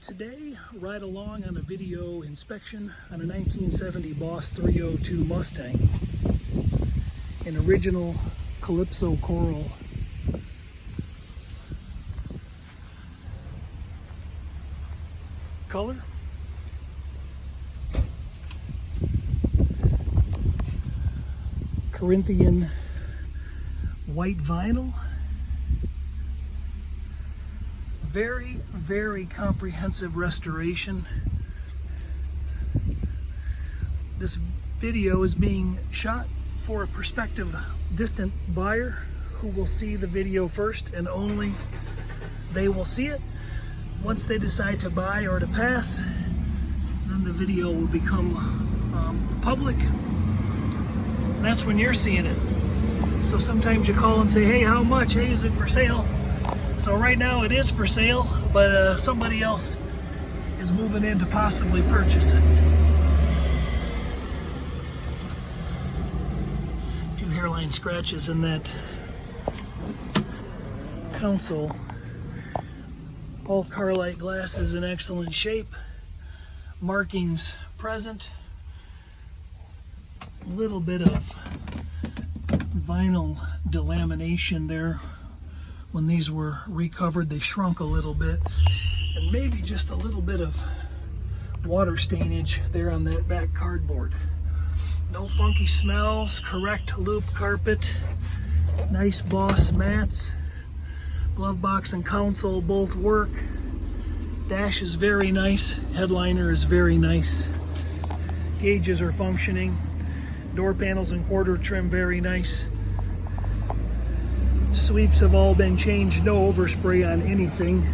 Today, ride along on a video inspection on a 1970 Boss 302 Mustang, an original Calypso Coral. Color, Corinthian white vinyl. Very comprehensive restoration. This video is being shot for a prospective distant buyer who will see the video first, and only they will see it. Once they decide to buy or to pass, then the video will become public. And that's when you're seeing it. So sometimes you call and say, hey, how much? Hey, is it for sale? So right now it is for sale, but somebody else is moving in to possibly purchase it. A few hairline scratches in that console. All car light glass is in excellent shape. Markings present. A little bit of vinyl delamination there. When these were recovered, they shrunk a little bit, and maybe just a little bit of water stainage there on that back cardboard. No funky smells, correct loop carpet, nice Boss mats, glove box and console both work. Dash is very nice, headliner is very nice. Gauges are functioning, door panels and quarter trim very nice. Sweeps have all been changed, no overspray on anything.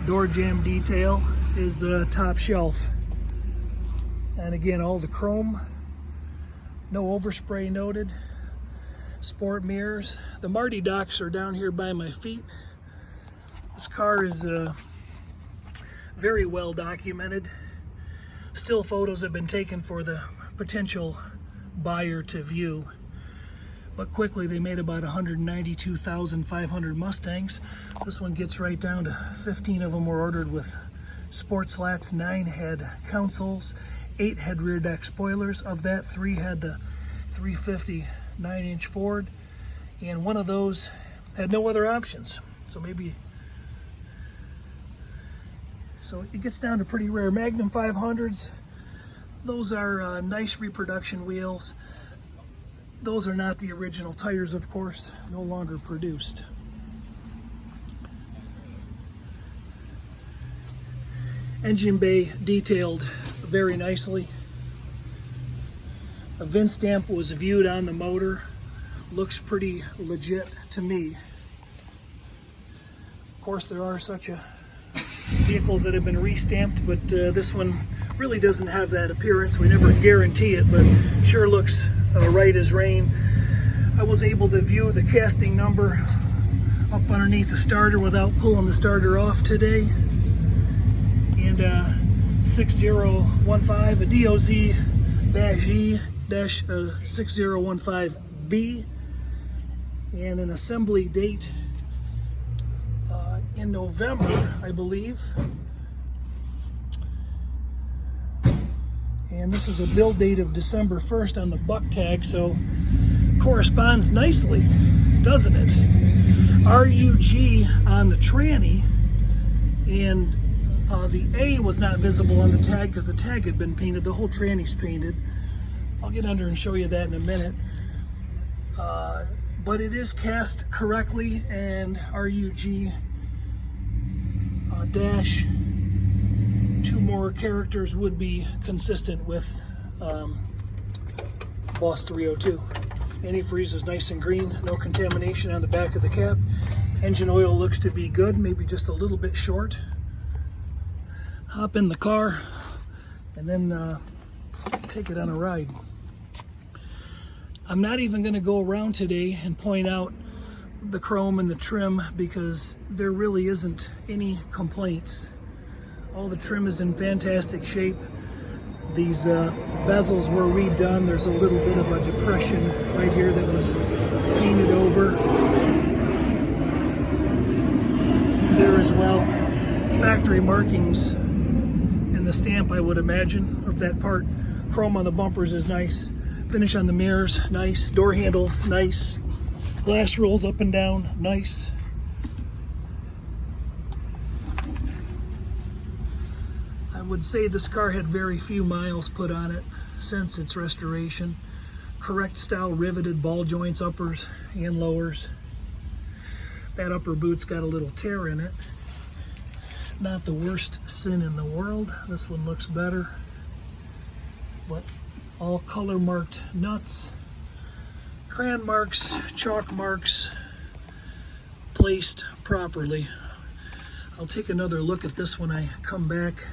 Door jamb detail is top shelf. And again, all the chrome, no overspray noted. Sport mirrors. The Marti docks are down here by my feet. This car is very well documented. Still photos have been taken for the potential buyer to view. But quickly they made about 192,500 Mustangs. This one gets right down to 15 of them were ordered with sport slats, 9 had consoles, 8 had rear deck spoilers. Of that, 3 had the 350 9-inch Ford, and one of those had no other options. So it gets down to pretty rare. Magnum 500s, those are nice reproduction wheels. Those are not the original tires, of course, no longer produced. Engine bay detailed very nicely. A VIN stamp was viewed on the motor. Looks pretty legit to me. Of course, there are such vehicles that have been re-stamped, but this one really doesn't have that appearance. We never guarantee it, but sure looks right as rain. I was able to view the casting number up underneath the starter without pulling the starter off today. And 6015, a DOZ-E-6015B, and an assembly date in November, I believe. And this is a build date of December 1st on the buck tag, so corresponds nicely, doesn't it? RUG on the tranny, and the A was not visible on the tag because the tag had been painted. The whole tranny's painted. I'll get under and show you that in a minute. But it is cast correctly, and RUG dash 2 more characters would be consistent with Boss 302. Antifreeze is nice and green, no contamination on the back of the cab. Engine oil looks to be good, maybe just a little bit short. Hop in the car and then take it on a ride. I'm not even going to go around today and point out the chrome and the trim because there really isn't any complaints. All the trim is in fantastic shape. These bezels were redone. There's a little bit of a depression right here that was painted over. There as well. Factory markings and the stamp, I would imagine, of that part. Chrome on the bumpers is nice. Finish on the mirrors, nice. Door handles, nice. Glass rolls up and down, nice. I would say this car had very few miles put on it since its restoration. Correct style riveted ball joints, uppers and lowers. That upper boot's got a little tear in it. Not the worst sin in the world. This one looks better. But all color marked nuts, crayon marks, chalk marks, placed properly. I'll take another look at this when I come back.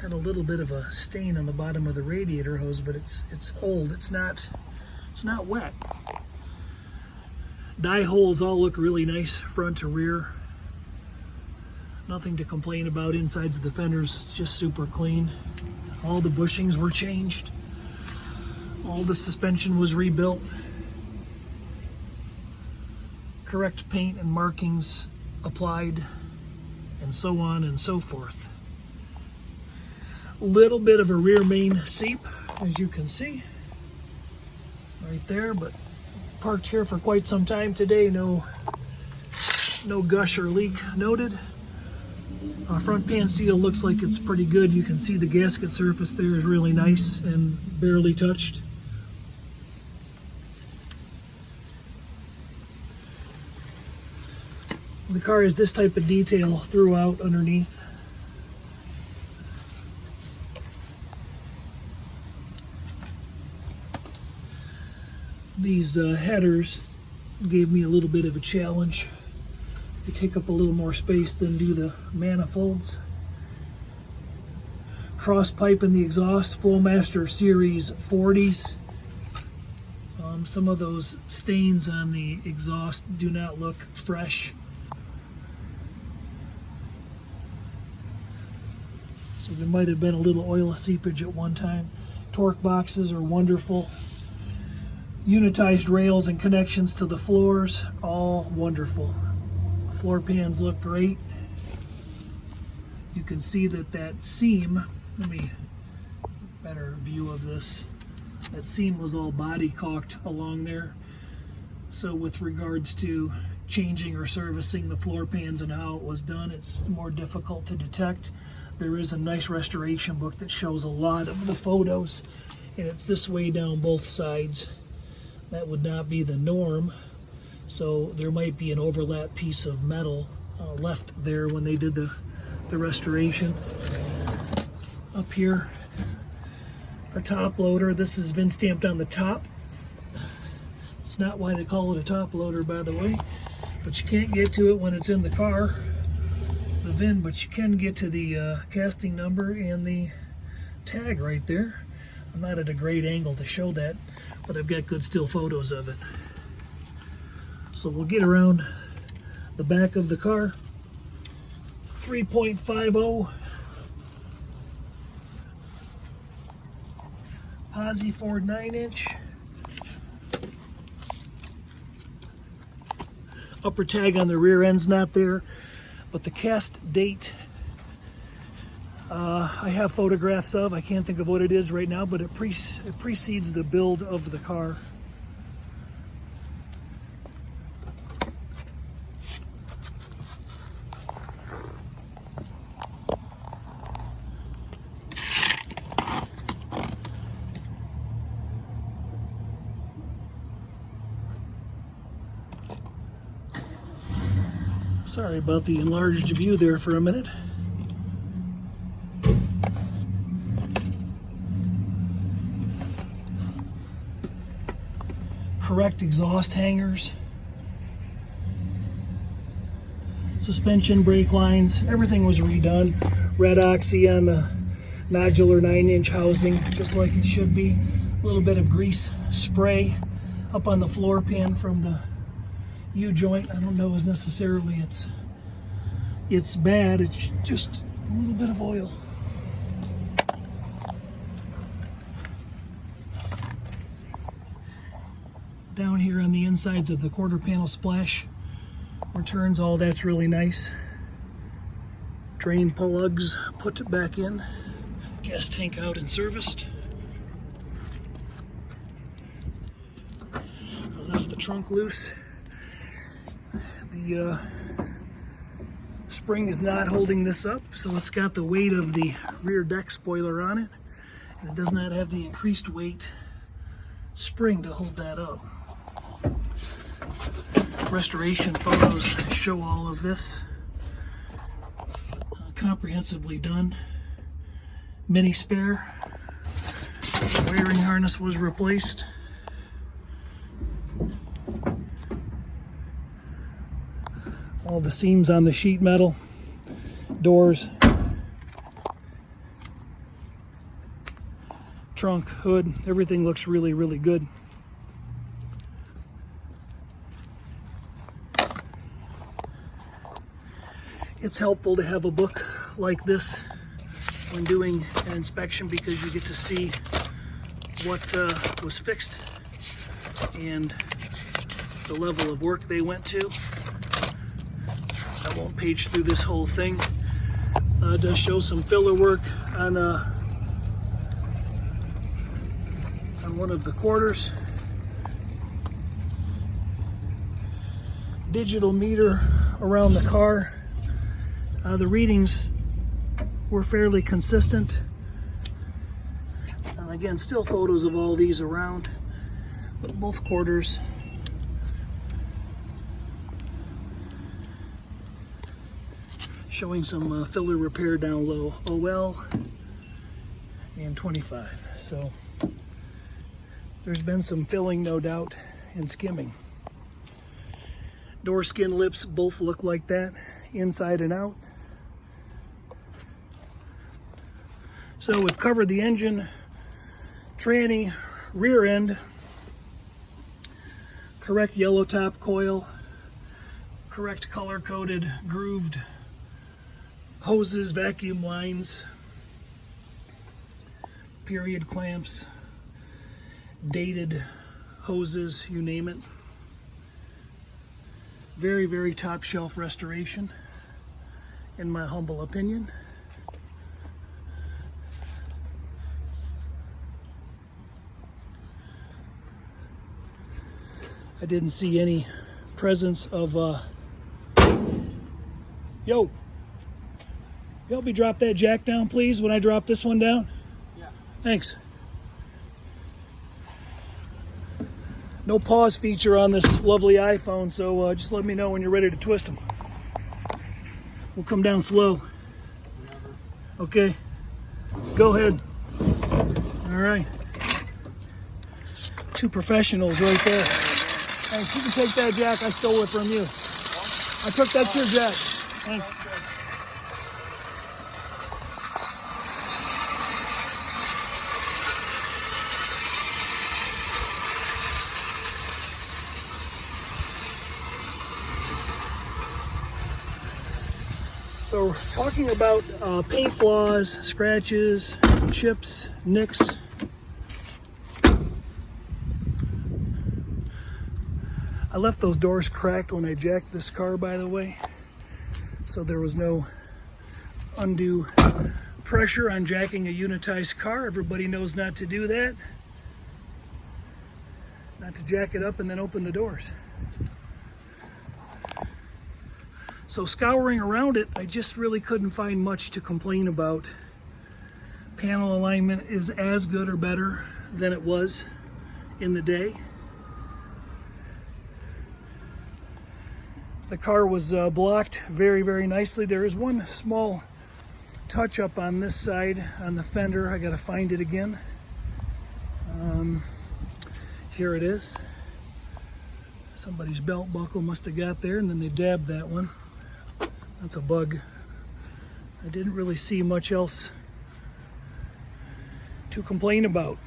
Had a little bit of a stain on the bottom of the radiator hose, but it's old. It's not wet. Die holes all look really nice, front to rear. Nothing to complain about. Insides of the fenders, it's just super clean. All the bushings were changed. All the suspension was rebuilt. Correct paint and markings applied, and so on and so forth. Little bit of a rear main seep, as you can see, right there, but parked here for quite some time today. No gush or leak noted. Front pan seal looks like it's pretty good. You can see the gasket surface there is really nice and barely touched. The car has this type of detail throughout underneath. These headers gave me a little bit of a challenge. They take up a little more space than do the manifolds. Cross pipe in the exhaust, Flowmaster Series 40s. Some of those stains on the exhaust do not look fresh. So there might have been a little oil seepage at one time. Torque boxes are wonderful. Unitized rails and connections to the floors, all wonderful. Floor pans look great. You can see that seam, let me get a better view of this. That seam was all body caulked along there. So with regards to changing or servicing the floor pans and how it was done, it's more difficult to detect. There is a nice restoration book that shows a lot of the photos, and it's this way down both sides. That would not be the norm. So there might be an overlap piece of metal left there when they did the restoration. Up here, our top loader. This is VIN stamped on the top. It's not why they call it a top loader, by the way, but you can't get to it when it's in the car, the VIN, but you can get to the casting number and the tag right there. I'm not at a great angle to show that, but I've got good still photos of it. So we'll get around the back of the car. 3.50 Posi Ford 9-inch. Upper tag on the rear end's not there, but the cast date I have photographs of. I can't think of what it is right now, but it precedes the build of the car. Sorry about the enlarged view there for a minute. Correct exhaust hangers. Suspension, brake lines, everything was redone. Red oxy on the nodular 9-inch housing, just like it should be. A little bit of grease spray up on the floor pan from the U-joint. I don't know as necessarily it's bad, it's just a little bit of oil. Down here on the insides of the quarter panel splash returns, all that's really nice. Drain plugs put back in. Gas tank out and serviced. I left the trunk loose. The spring is not holding this up, so it's got the weight of the rear deck spoiler on it, and it does not have the increased weight spring to hold that up. Restoration photos show all of this. Comprehensively done. Mini spare. Wiring harness was replaced. All the seams on the sheet metal. Doors. Trunk, hood, everything looks really, really good. It's helpful to have a book like this when doing an inspection because you get to see what was fixed and the level of work they went to. I won't page through this whole thing. It does show some filler work on one of the quarters. Digital meter around the car. The readings were fairly consistent. And again, still photos of all these around, but both quarters. Showing some filler repair down low, OL and 25. So there's been some filling, no doubt, and skimming. Door skin lips both look like that, inside and out. So we've covered the engine, tranny, rear end, correct yellow top coil, correct color-coded grooved hoses, vacuum lines, period clamps, dated hoses, you name it. Very, very top shelf restoration, in my humble opinion. I didn't see any presence of, yo, help me drop that jack down, please, when I drop this one down? Yeah. Thanks. No pause feature on this lovely iPhone, so just let me know when you're ready to twist them. We'll come down slow. Okay. Go ahead. All right. Two professionals right there. Thanks. You can take that jack. I stole it from you. I took that's your jack. Thanks. So talking about paint flaws, scratches, chips, nicks. I left those doors cracked when I jacked this car, by the way, so there was no undue pressure on jacking a unitized car. Everybody knows not to do that. Not to jack it up and then open the doors. So scouring around it, I just really couldn't find much to complain about. Panel alignment is as good or better than it was in the day. The car was blocked very, very nicely. There is one small touch up on this side on the fender. I gotta find it again. Here it is. Somebody's belt buckle must have got there and then they dabbed that one. That's a bug. I didn't really see much else to complain about.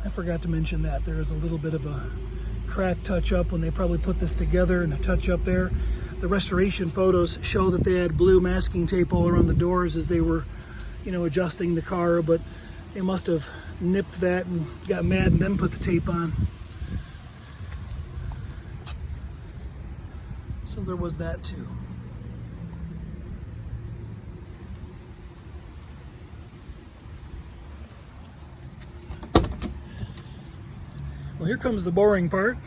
I forgot to mention that there is a little bit of a crack touch up when they probably put this together and a touch up there. the restoration photos show that they had blue masking tape all around the doors as they were, you know, adjusting the car, but they must have nipped that and got mad and then put the tape on. So there was that too. Well, here comes the boring part.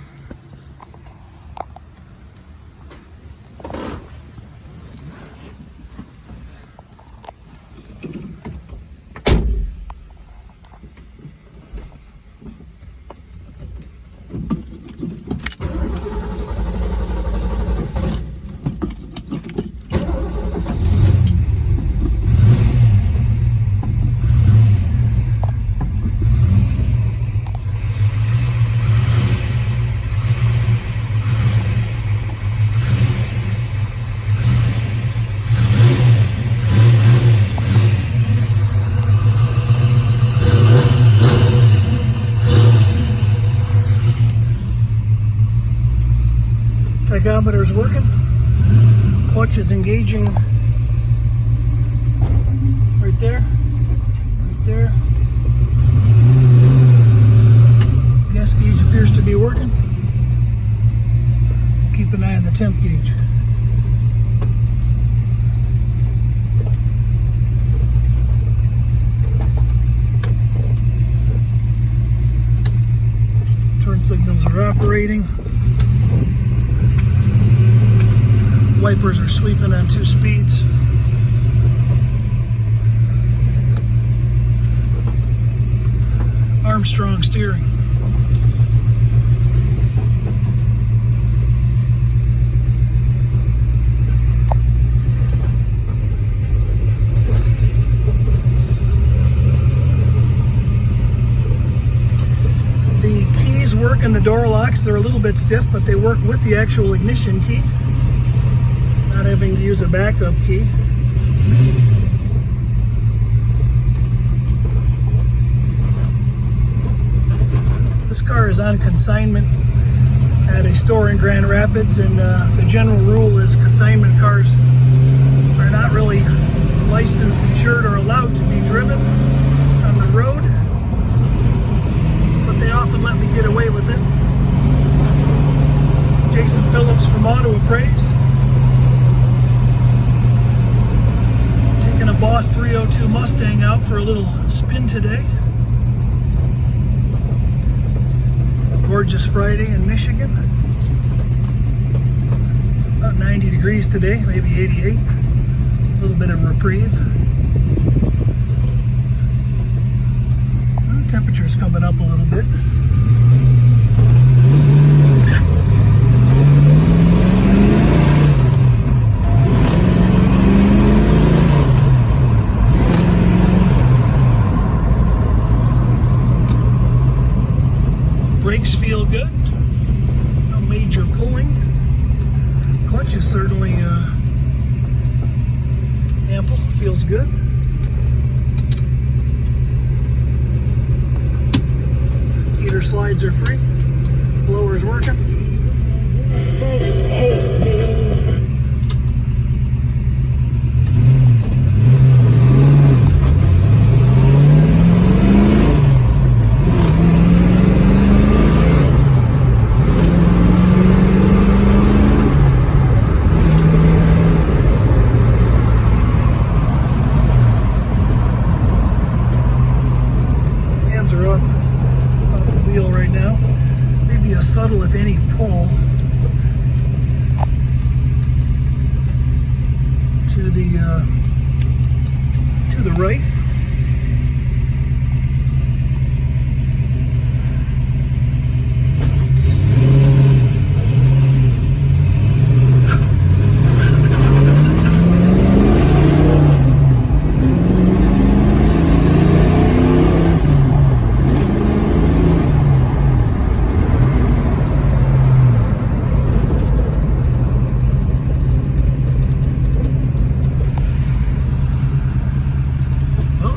Tachometer's working. Clutch is engaging right there, right there. Gas gauge appears to be working. Keep an eye on the temp gauge. Turn signals are operating. Wipers are sweeping on 2 speeds. Armstrong steering. The keys work in the door locks. They're a little bit stiff, but they work with the actual ignition key. Not having to use a backup key. This car is on consignment at a store in Grand Rapids, and the general rule is consignment cars are not really licensed, insured, or allowed to be driven on the road, but they often let me get away with it. Jason Phillips from Appraise. A Boss 302 Mustang out for a little spin today. Gorgeous Friday in Michigan. About 90 degrees today, maybe 88. A little bit of reprieve. Well, temperature's coming up a little bit. Brakes feel good, no major pulling. Clutch is certainly ample, feels good. Heater slides are free, blower's working. Are off the wheel right now. Maybe a subtle, if any, pull to the right.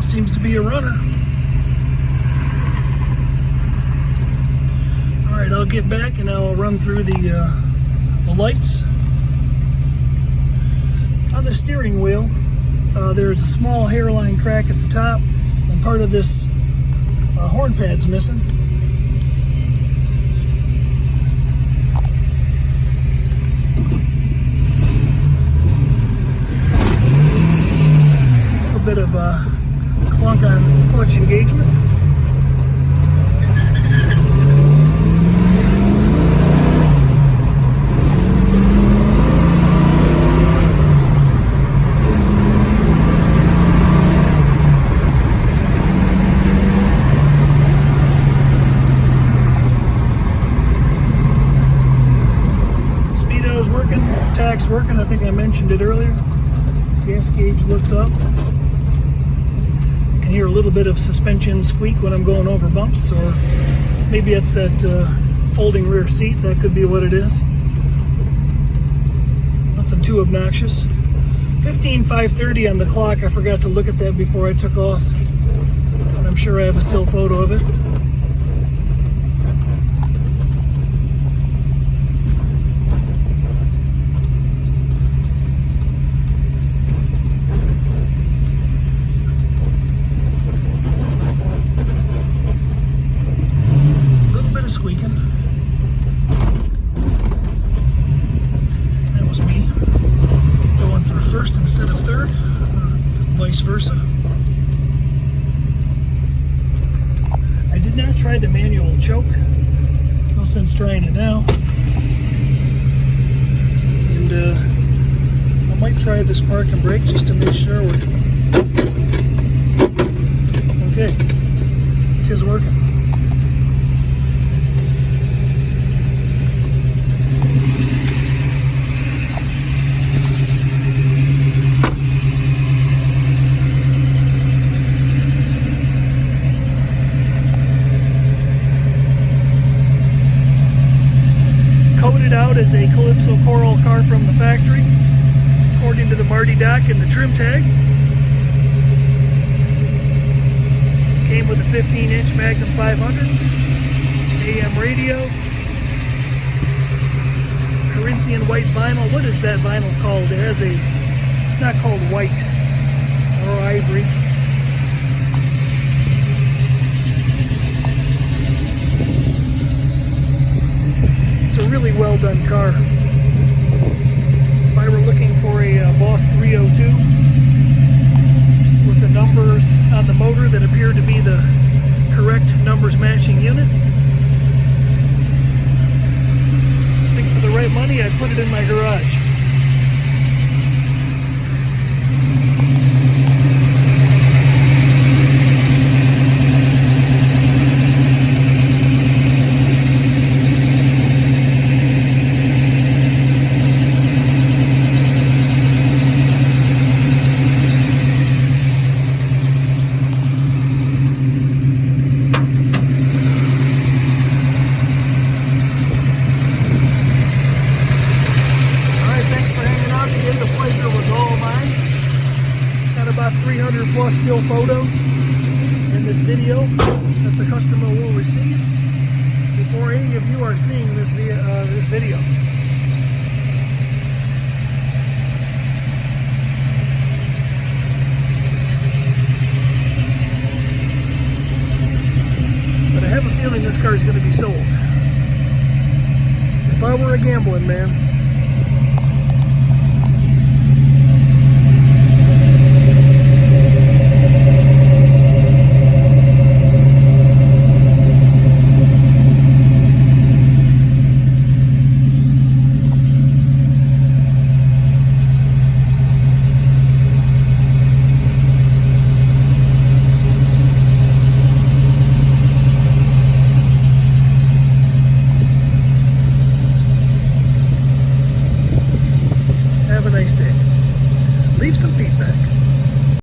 Seems to be a runner. All right, I'll get back and I'll run through the lights. On the steering wheel, there's a small hairline crack at the top, and part of this horn pad's missing. A little bit of clunk on clutch engagement. Tach's working, I think I mentioned it earlier. Gas gauge looks up. Can hear a little bit of suspension squeak when I'm going over bumps, or maybe it's that folding rear seat. That could be what it is. Nothing too obnoxious. 15:5:30 on the clock. I forgot to look at that before I took off, and I'm sure I have a still photo of it. Squeaking. That was me going for first instead of third, or vice versa. I did not try the manual choke. No sense trying it now. And I might try this park and brake just to make sure we're okay. It is working. Out as a Calypso Coral car from the factory, according to the Marti doc and the trim tag. Came with a 15-inch Magnum 500s, AM radio, Corinthian white vinyl. What is that vinyl called? It has a, it's not called white or ivory. It's a really well done car. If I were looking for a Boss 302 with the numbers on the motor that appear to be the correct numbers matching unit, I think for the right money I'd put it in my garage. About 300 plus still photos in this video that the customer will receive before any of you are seeing this video. But I have a feeling this car is going to be sold. If I were a gambling man,